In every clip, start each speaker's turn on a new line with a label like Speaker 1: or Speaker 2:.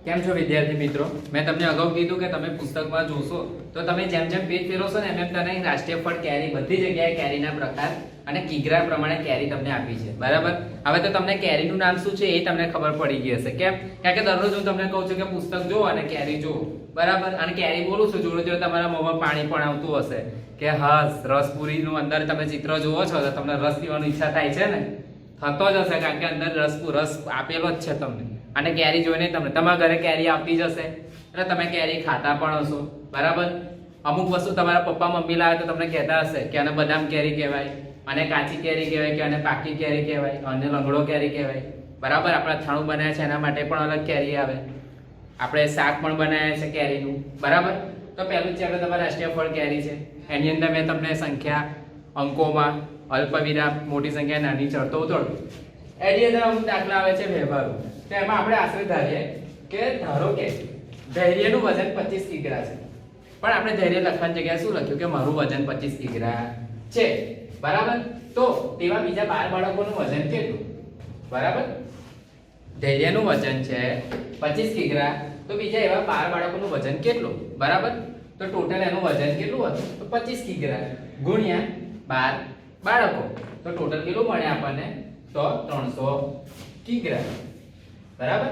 Speaker 1: કેમ છો વિદ્યાર્થી મિત્રો? મેં તમને અગાઉ કીધું કે તમે પુસ્તકમાં જોશો તો તમે જેમ જેમ પેજ ફેરવશો ને એમ તને રાષ્ટ્રીય ફળ કેરી બધી જગ્યાએ કેરીના પ્રકાર અને કિગ્રા પ્રમાણે કેરી તમને આપી છે, બરાબર? હવે તો તમને કેરીનું નામ શું છે એ તમને ખબર પડી ગઈ હશે. કેમ? કારણ કે દરરોજ હું તમને કહું છું કે પુસ્તક જુઓ અને કેરી જુઓ, બરાબર? અને કેરી બોલું છું જોડે જોડે તમારા મોંમાં પાણી પણ આવતું હશે કે હા, રસપુરીનું અંદર તમે ચિત્ર જુઓ છો તો તમને રસ પીવાની ઈચ્છા થાય છે ને? થતો જ હશે કારણ કે અંદર રસ આપેલો જ છે તમને. અને કેરી જોઈને તમને તમારા ઘરે કેરી આપતી જ હશે એટલે તમે કેરી ખાતા પણ હશો, બરાબર? અમુક વસ્તુ તમારા પપ્પા મમ્મી લાવે તો તમને કહેતા હશે કે આને બદામ કેરી કહેવાય, અને કાચી કેરી કહેવાય, કે આને પાકી કેરી કહેવાય, અને લંગડો કેરી કહેવાય, બરાબર? આપણા અથાણું બનાવ્યા છે એના માટે પણ અલગ કેરી આવે, આપણે શાક પણ બનાવ્યા છે કેરીનું, બરાબર? તો પહેલું ચેપ્ટર તમારા રાષ્ટ્રીય ફળ કેરી છે. એની અંદર મેં તમને સંખ્યા અંકોમાં અલ્પવિરામ મોટી સંખ્યા નાની ચડતો ઉતરતો એની અંદર અમુક દાખલા આવે છે વ્યવહારો. તો એમાં આપણે આશરે ધારીએ કે ધારો કે ધૈર્યનું વજન 25 કિગ્રા છે, પણ આપણે ધૈર્ય લખવાની જગ્યાએ શું લખ્યું કે મારું વજન 25 કિગ્રા છે, બરાબર? તો તેવા બીજા 12 બાળકોનું વજન કેટલું? બરાબર? ધૈર્યનું વજન છે 25 કિગ્રા, તો બીજા એવા 12 બાળકોનું વજન કેટલું? બરાબર? તો ટોટલ એનું વજન કેટલું હતું? તો 25 કિગ્રા ગુણ્યા 12 બાળકો, તો ટોટલ કેટલું મળે આપણને? તો 300 કિગ્રા, બરાબર?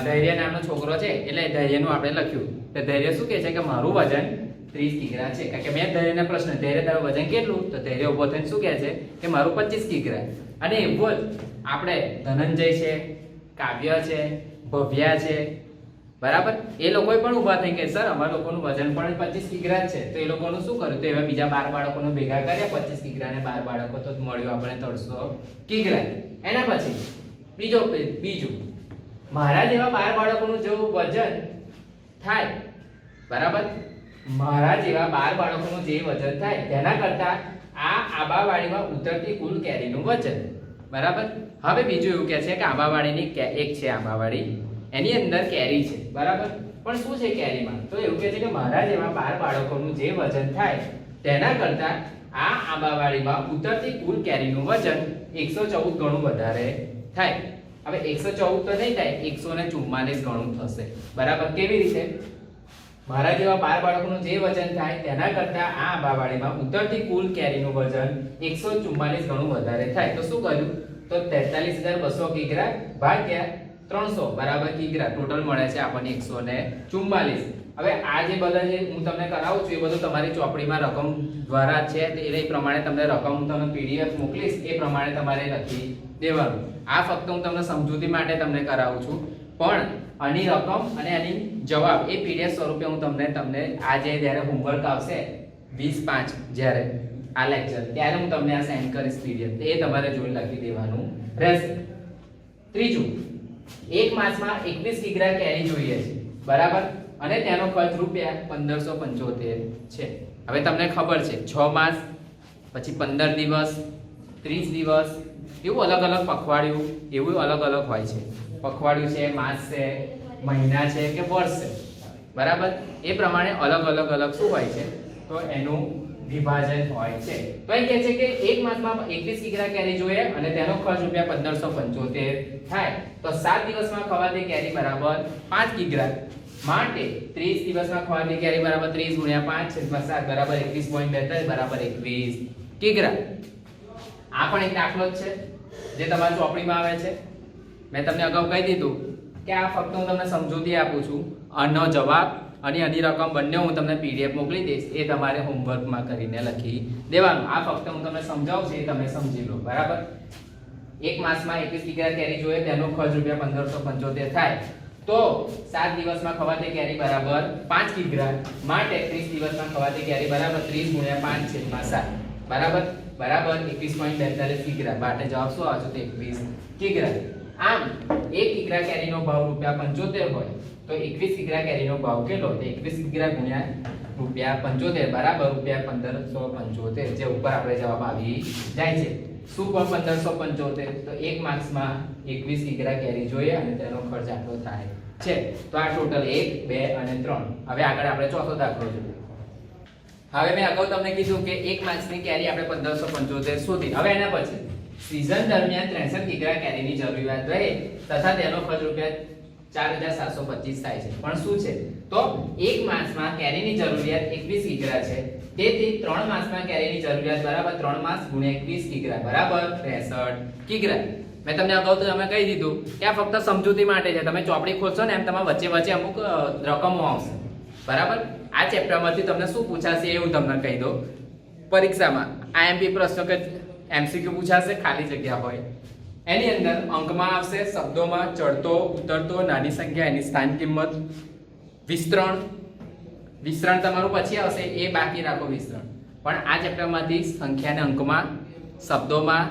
Speaker 1: ધૈર્ય નામનો છોકરો છે એટલે ધૈર્યનું આપણે લખ્યું. તો ધૈર્ય શું કહે છે કે મારું વજન 30 કિગ્રા છે. કારણ કે મેં ધૈર્યના પ્રશ્ન ધૈર્ય તારું વજન કેટલું? તો ધૈર્ય ઉભો થઈને શું કહે છે કે મારું 25 કિગ્રા. અને એવો જ આપણે ધનંજય છે, કાવ્ય છે, ભવ્યા છે, બરાબર? એ લોકોએ પણ ઊભા થઈ કે સર અમારા લોકોનું વજન પણ 25 કિગ્રા છે. તો એ લોકોનું શું કર્યું? તો એવા બીજા 12 બાળકોને ભેગા કર્યા, 25 કિગ્રા ને 12 બાળકો, તો મળ્યું આપણે 300 કિગ્રા. એના પછી બીજું મારા જેવા 12 બાળકોનું જેવું વજન થાય, બરાબર? મારા જેવા 12 બાળકોનું જે વજન થાય તેના કરતા આ આંબાવાડીમાં ઉતરતી કુલ કેરીનું વજન, બરાબર? હવે બીજું એવું કહે છે કે આંબાવાડીની એક છે આંબાવાડી, એની અંદર કેરી છે, બરાબર? પણ શું છે કેરીમાં? તો એવું કહે છે કે મારા જેવા 12 બાળકોનું જે વજન થાય તેના કરતા આ આંબાવાડીમાં ઉતરતી કુલ કેરીનું વજન 114 ગણું વધારે થાય. હવે 114 તો નહીં થાય, 144 ગણું થશે, બરાબર? કેવી રીતે? મારા જેવા 12 બાળકોનું જે વજન થાય તેના કરતા આ આંબાવાડીમાં ઉતરતી કુલ કેરીનું વજન 144 ગણું વધારે થાય. તો શું કર્યું? તો 43200 કિગ્રા ભાગ્યા 300 બરાબર કિગ્રા, ટોટલ મળે છે આપણને 144. હવે આ જે બધા જે હું તમને કરાવું છું એ બધું તમારી ચોપડીમાં રકમ દ્વારા છે, એ પ્રમાણે તમને રકમ હું તમને પીડીએફ મોકલીશ, એ પ્રમાણે તમારે લખી દેવાનું. આ ફક્ત હું તમને સમજૂતી માટે તમને કરાવું છું, પણ આની રકમ અને આની જવાબ એ પીડીએફ સ્વરૂપે હું તમને આજે જ્યારે હોમવર્ક આવશે 20/5 જ્યારે આ લેક્ચર ત્યારે હું તમને આ સેન્ડ કરીશ પીડીએફ, એ તમારે જોઈ લખી દેવાનું રહેશે. ત્રીજું, એક માસમાં 21 કિગ્રા કેરી જોઈએ છે, બરાબર? અને તેનો ખર્ચ રૂપિયા 1575 છે. હવે તમને ખબર છે 6 માસ, પછી 15 દિવસ, 30 દિવસ, એવું અલગ અલગ પખવાડિયું એવું અલગ અલગ હોય છે. પખવાડિયું છે, માસ છે, મહિના છે કે વર્ષ છે, બરાબર? એ પ્રમાણે અલગ અલગ શું હોય છે? તો એનું વિભાજન હોય છે. તો એ કહે છે કે એક માસમાં 21 કિગ્રા કેરી જોઈએ અને તેનો ખર્ચ રૂપિયા 1575 થાય. તો 7 દિવસમાં ખવાતી કેરી બરાબર 5 કિગ્રા, માટે 30 દિવસમાં ખવાતી કેરી બરાબર 30 ગુણ્યા 5/7 બરાબર 21.42 બરાબર 21 કિગ્રા. આ પણ એક દાખલો જ છે જે તમારી ચોપડીમાં આવે છે. મેં તમને અગાઉ કહી દીધું કે આ ફક્ત હું તમને સમજૂતી આપું છું. આનો જવાબ અને આની રકમ બંને હું તમને પીડીએફ મોકલી દઈશ, એ તમારે હોમવર્કમાં કરીને લખી દેવાનું. આ ફક્ત હું તમને સમજાવું છું, એ તમે સમજી લો, બરાબર? એક માસમાં 21 કિગ્રા કેરી જોઈએ તેનો ખર્ચ રૂપિયા 1575 થાય. તો 7 દિવસમાં ખવાતી કેરી બરાબર 5 કિગ્રા, માટે 30 દિવસમાં ખવાતી કેરી બરાબર 30 ગુણ્યા 5/7 બરાબર 21.42 કિગ્રા. માટે જવાબ શું આવશે? તો 21 કિગ્રા. આમ 1 કિગ્રા કેરીનો ભાવ રૂપિયા 75 હોય તો 21 કિગ્રા કેરીનો ભાવ કેટલો? તો 21 કિગ્રા ગુણ્યા રૂપિયા 75 બરાબર રૂપિયા 1575, જે ઉપર આપણે જવાબ આવી જાય છે. શું પણ 1575? તો એક માસમાં 21 કિગ્રા કેરી જોઈએ અને તેનો ખર્ચ આટલો થાય છે. તો આ ટોટલ 1, 2 અને 3. હવે આગળ આપણે ચોથો દાખલો જોઈએ. હવે મેં અગાઉ તમને કીધું કે એક માસની કેરી આપણે 1575 શોધી. હવે એના પછી સીઝન દરમિયાન 63 કિગ્રા કેરીની જરૂરિયાત રહે તથા તેનો ખર્ચ રૂપિયા 4725 થાય છે. પણ શું છે તો એક માસમાં કેરીની જરૂરિયાત 21 કિગ્રા છે. તેથી 3 માસમાં કેરીની જરૂરિયાત બરાબર 3 માસ ગુણ્યા 21 કિગ્રા બરાબર 63 કિગ્રા. મેં તમને અગાઉ તો તમે કહી દીધું કે આ ફક્ત સમજૂતી માટે છે. તમે ચોપડી ખોલશો ને એમ તમારે વચ્ચે વચ્ચે અમુક રકમો આવશે બરાબર. આ ચેપ્ટરમાંથી તમને શું પૂછાશે એ હું તમને કહી દઉં. પરીક્ષામાં આઈએમપી પ્રશ્નો કે એમસીક્યુ પૂછાશે, ખાલી જગ્યા હોય એની અંદર અંકમાં આવશે, શબ્દોમાં ચડતો ઉતરતો, નાની સંખ્યા, એની સ્થાન કિંમત, વિસ્તરણ તમારું પછી આવશે એ બાકી રાખો વિસ્તરણ. પણ આ ચેપ્ટરમાંથી સંખ્યાને અંકમાં, શબ્દોમાં,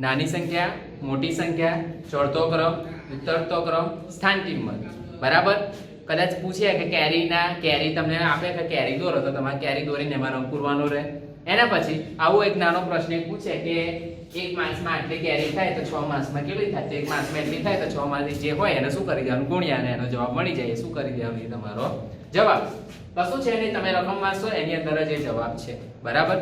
Speaker 1: નાની સંખ્યા, મોટી સંખ્યા, ચડતો ક્રમ, ઉતરતો ક્રમ, સ્થાન કિંમત બરાબર. કદાચ પૂછે કે કેરી તમને આપે કે કેરી દોરો તો તમારે કેરી દોરીને એમાં રંગ પૂરવાનો રહે. એના પછી આવો એક નાનો પ્રશ્ન પૂછે કે એક માસમાં આટલી કેરી થાય તો 6 માસમાં કેટલી થાય? તો એક માસમાં એટલી થાય તો 6 માંથી જે હોય એને શું કરી દેવાનું? ગુણ્યા, અને એનો જવાબ મળી જાય. શું કરી દેવાનું? એ તમારો જવાબ. કશું છે નહીં, તમે રકમ વાંચશો એની અંદર જ એ જવાબ છે બરાબર.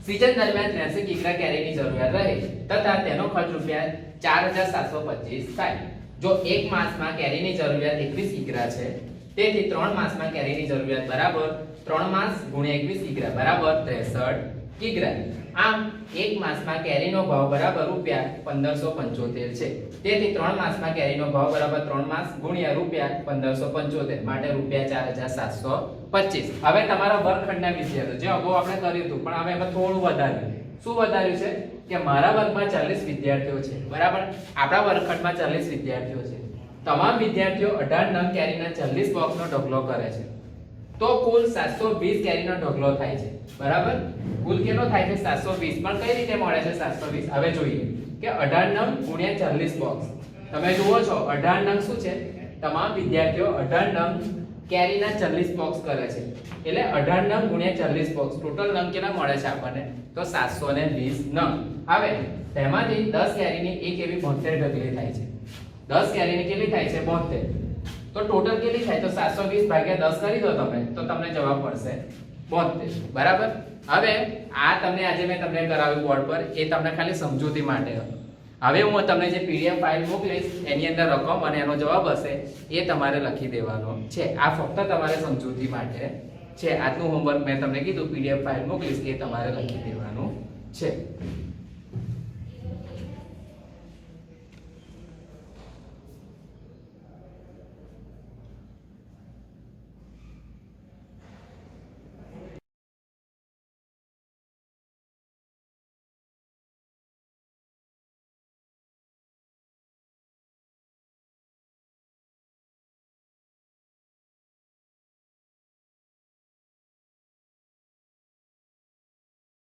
Speaker 1: સિઝન દરમિયાન 83 કિગ્રા કેરીની જરૂરિયાત રહે તથા તેનો ખર્ચ રૂપિયા 4725 થાય. જો એક માસમાં કેરીની જરૂરિયાત 21 કિગ્રા છે, તેથી 3 માસમાં કેરીની જરૂરિયાત બરાબર 3 માસ ગુણ્યા 21 કિગ્રા બરાબર 63 કિગ્રા. આમ એક માસમાં કેરીનો ભાવ બરાબર રૂપિયા 1575 છે. તેથી 3 માસમાં કેરીનો ભાવ બરાબર 3 માસ ગુણ્યા રૂપિયા 1575 માટે રૂપિયા 4725. હવે તમારા વર્ગખંડના વિદ્યાર્થીઓ જે અગાઉ આપણે કર્યું હતું પણ હવે એમાં થોડું વધાર્યું. શું વધાર્યું છે કે મારા વર્ગમાં 40 વિદ્યાર્થીઓ છે બરાબર. આપણા વર્ગખંડમાં 40 વિદ્યાર્થીઓ છે. તમામ વિદ્યાર્થીઓ 18 નંગ કેરીના 40 બોક્સનો ઢગલો કરે છે તો કુલ 720 કેરીનો ઢગલો થાય છે બરાબર. કુલ કેટલો થાય છે? 720. પણ કઈ રીતે મળે છે 720? હવે જોઈએ કે 18 નંગ ગુણ્યા 40 બોક્સ. તમે જુઓ છો 18 નંગ શું છે? તમામ વિદ્યાર્થીઓ 18 નંગ કેરીના 40 બોક્સ કરે છે એટલે 18 નંગ ગુણ્યા 40 બોક્સ ટોટલ નંગ કેટલા મળે છે આપણને? તો 720 નંગ. હવે તેમાંથી 10 કેરીની એક એવી 72 ઢગલી થાય છે. 10 કેરીની કેટલી થાય છે? 72. તો ટોટલ કેટલી થાય? તો 720 ભાગ્યા 10 કરી દો તમે તો તમને જવાબ મળશે 72 બરાબર. હવે આ તમને આજે મેં તમને કરાવ્યું બોર્ડ પર એ તમને ખાલી સમજૂતી માટે હતું. હવે હું તમને જે પીડીએફ ફાઇલ મોકલીશ એની અંદર રકમ અને એનો જવાબ હશે એ તમારે લખી દેવાનો છે. આ ફક્ત તમારે સમજૂતી માટે છે. આજનું હોમવર્ક મેં તમને કીધું પીડીએફ ફાઇલ મોકલીશ એ તમારે લખી દેવાનું છે.